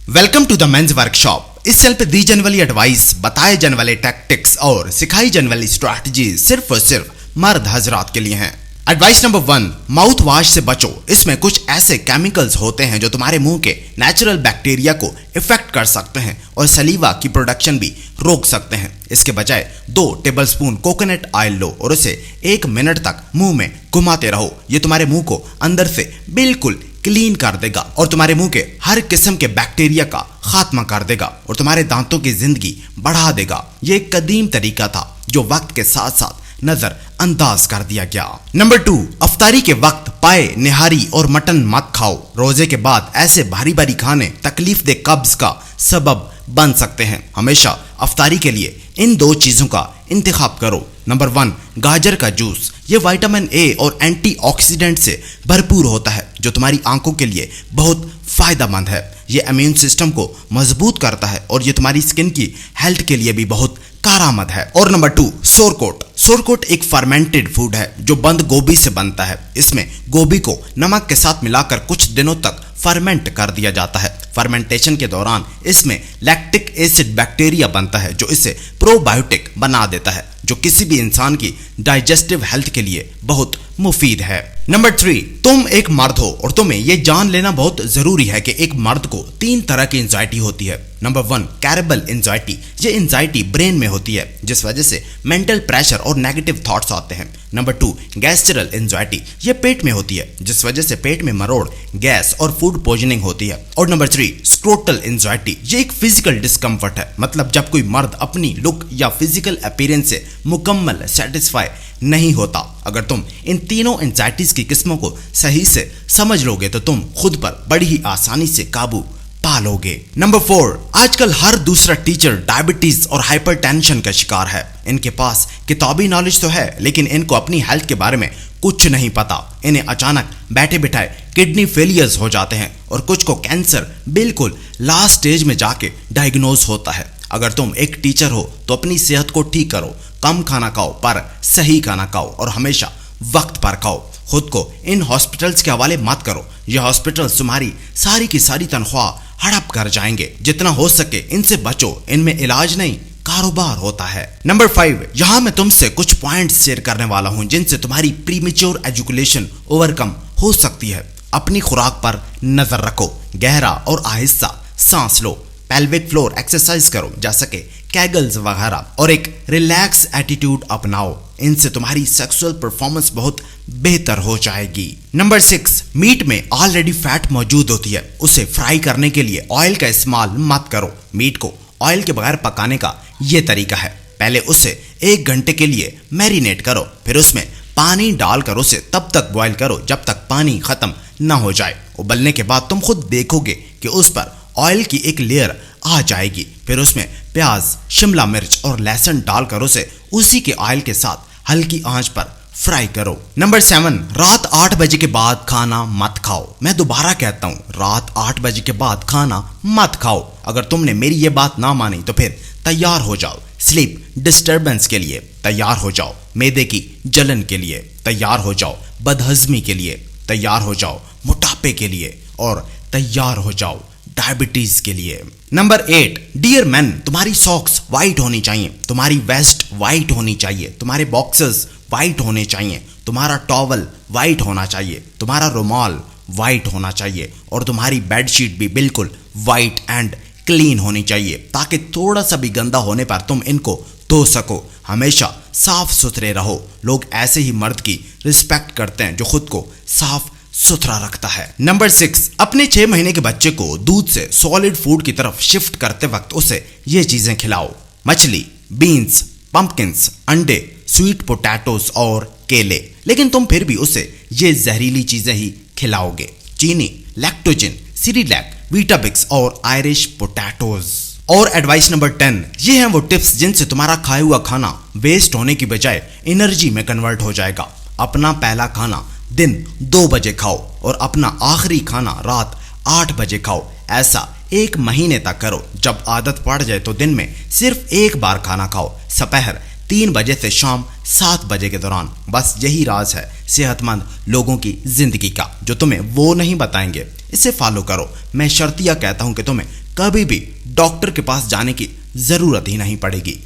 Welcome to the men's workshop. इस channel पे दी जाने वाली एडवाइस, बताए जाने वाले टैक्टिक्स और सिखाई जाने वाली स्ट्रैटेजी सिर्फ और सिर्फ मर्द हजरात के लिए हैं। एडवाइस नंबर 1, माउथ वॉश से बचो। इसमें कुछ ऐसे केमिकल्स होते हैं जो तुम्हारे मुंह के नेचुरल बैक्टीरिया को इफेक्ट कर सकते हैं और सलीवा की प्रोडक्शन भी रोक सकते हैं। इसके बजाय 2 टेबलस्पून कोकोनट ऑयल लो और उसे 1 मिनट तक मुंह में घुमाते रहो। ये तुम्हारे मुंह को अंदर से बिल्कुल क्लीन कर देगा और तुम्हारे मुंह के हर किस्म के बैक्टीरिया का खात्मा कर देगा और तुम्हारे दांतों की जिंदगी बढ़ा देगा। ये एक कदीम तरीका था जो वक्त के साथ साथ नजर अंदाज कर दिया गया। नंबर 2, अफ्तारी के वक्त पाए, निहारी और मटन मत खाओ। रोजे के बाद ऐसे भारी भारी खाने तकलीफ दे कब्ज का सबब बन सकते हैं। हमेशा अफ्तारी के लिए इन 2 चीजों का इंतखाब करो। नंबर 1, गाजर का जूस। ये विटामिन ए और एंटीऑक्सीडेंट से भरपूर होता है जो तुम्हारी आंखों के लिए बहुत फायदेमंद है। ये इम्यून सिस्टम को मजबूत करता है और ये तुम्हारी स्किन की हेल्थ के लिए भी बहुत कारआमद है। और नंबर 2, सोरकोट। सोरकोट एक फर्मेंटेड फूड है जो बंद गोभी से बनता है। इसमें गोभी को नमक के साथ मिलाकर कुछ दिनों तक फर्मेंट कर दिया जाता है। फर्मेंटेशन के दौरान इसमें लैक्टिक एसिड बैक्टीरिया बनता है जो इसे प्रोबायोटिक बना देता है जो किसी भी इंसान की डाइजेस्टिव हेल्थ के लिए बहुत मुफीद है। नंबर 3, तुम एक मर्द हो और तुम्हें यह जान लेना बहुत जरूरी है कि एक मर्द को 3 तरह की एंजाइटी होती है। Number 1, cerebral anxiety. ये एंजाइटी ब्रेन में होती है जिस वजह से मेंटल प्रेशर और नेगेटिव थॉट्स आते हैं। Number 2, gastral anxiety. ये पेट में होती है जिस वजह से पेट में मरोड़, गैस और फूड पॉइजनिंग होती है। और नंबर 3, स्क्रोटल एंजाइटी। ये एक फिजिकल डिस्कम्फर्ट है, मतलब जब कोई मर्द अपनी लुक या फिजिकल अपीयरेंस से मुकम्मल सेटिस्फाई नहीं होता। अगर तुम इन तीनों एंजाइटीज की किस्मों को सही से समझ लोगे तो तुम खुद पर बड़ी ही आसानी से काबू पा लोगे। नंबर 4, आजकल हर दूसरा टीचर डायबिटीज और हाइपरटेंशन का शिकार है। इनके पास किताबी नॉलेज तो है लेकिन इनको अपनी हेल्थ के बारे में कुछ नहीं पता। इन्हें अचानक बैठे बिठाए किडनी फेलियर्स हो जाते हैं और कुछ को कैंसर बिल्कुल लास्ट स्टेज में जाके डायग्नोज होता है। अगर तुम एक टीचर हो तो अपनी सेहत को ठीक करो, कम खाना खाओ पर सही खाना खाओ और हमेशा वक्त पर खाओ। खुद को इन हॉस्पिटल्स के हवाले मत करो। यह हॉस्पिटल्स तुम्हारी सारी की सारी तनख्वाह हड़प कर जाएंगे। जितना हो सके इनसे बचो, इनमें इलाज नहीं कारोबार होता है। नंबर 5, यहां मैं तुमसे कुछ पॉइंट्स शेयर करने वाला हूं जिनसे तुम्हारी प्रीमेच्योर एजुकेशन ओवरकम हो सकती है। अपनी खुराक पर नजर रखो, गहरा और आहिस्ता सांस लो, पेल्विक फ्लोर एक्सरसाइज करो जैसे कि कैगल्स वगैरह और एक रिलैक्स एटीट्यूड अपनाओ। इनसे तुम्हारी सेक्सुअल परफॉर्मेंस बहुत बेहतर हो जाएगी। नंबर 6, मीट में ऑलरेडी फैट मौजूद होती है, उसे फ्राई करने के लिए ऑयल का इस्तेमाल मत करो। मीट को ऑयल के बगैर पकाने का ये तरीका है, पहले उसे 1 घंटे के लिए मैरिनेट करो, फिर उसमें पानी डालकर उसे तब तक बॉयल करो जब तक पानी खत्म ना हो जाए। उबलने के बाद तुम खुद देखोगे कि उस पर ऑयल की एक लेयर आ जाएगी। फिर उसमें प्याज, शिमला मिर्च और लहसुन डालकर उसे उसी के ऑयल के साथ हल्की आंच पर फ्राई करो। नंबर 7, रात 8 बजे के बाद खाना मत खाओ। मैं दोबारा कहता हूं, रात 8 बजे के बाद खाना मत खाओ। अगर तुमने मेरी ये बात ना मानी तो फिर तैयार हो जाओ स्लीप डिस्टर्बेंस के लिए, तैयार हो जाओ मैदे की जलन के लिए, तैयार हो जाओ बदहजमी के लिए, तैयार हो जाओ मोटापे के लिए और तैयार हो जाओ डायबिटीज के लिए। नंबर 8, डियर मैन, तुम्हारी सॉक्स वाइट होनी चाहिए, तुम्हारी वेस्ट वाइट होनी चाहिए, तुम्हारे बॉक्सेस वाइट होने चाहिए, तुम्हारा टॉवल वाइट होना चाहिए, तुम्हारा रुमाल वाइट होना चाहिए और तुम्हारी बेडशीट भी बिल्कुल वाइट एंड क्लीन होनी चाहिए ताकि थोड़ा सा भी गंदा होने पर तुम इनको धो सको। हमेशा साफ सुथरे रहो। लोग ऐसे ही मर्द की रिस्पेक्ट करते हैं जो खुद को साफ सुथरा रखता है। नंबर 6, अपने 6 महीने के बच्चे को दूध से सॉलिड फूड की तरफ शिफ्ट करते वक्त उसे ये चीजें खिलाओ, मछली, बीन्स, पंपकिन्स, अंडे, स्वीट पोटैटोस और केले। लेकिन तुम फिर भी उसे ये जहरीली चीजें ही खिलाओगे, चीनी, लैक्टोजिन, सिरिलैक, वीटाबिक्स और आयरिश पोटैटोज। और एडवाइस नंबर 10, ये हैं वो टिप्स जिनसे तुम्हारा खाया हुआ खाना वेस्ट होने की बजाय एनर्जी में कन्वर्ट हो जाएगा। अपना पहला खाना दिन 2 बजे खाओ और अपना आखिरी खाना रात 8 बजे खाओ। ऐसा 1 महीने तक करो। जब आदत पड़ जाए तो दिन में सिर्फ 1 बार खाना खाओ। सपहर 3 बजे से शाम 7 बजे के दौरान। बस यही राज है सेहतमंद लोगों की जिंदगी का, जो तुम्हें वो नहीं बताएंगे। इसे फॉलो करो। मैं शर्तिया कहता हूं कि तुम्हें कभी भी डॉक्टर के पास जाने की जरूरत ही नहीं पड़ेगी।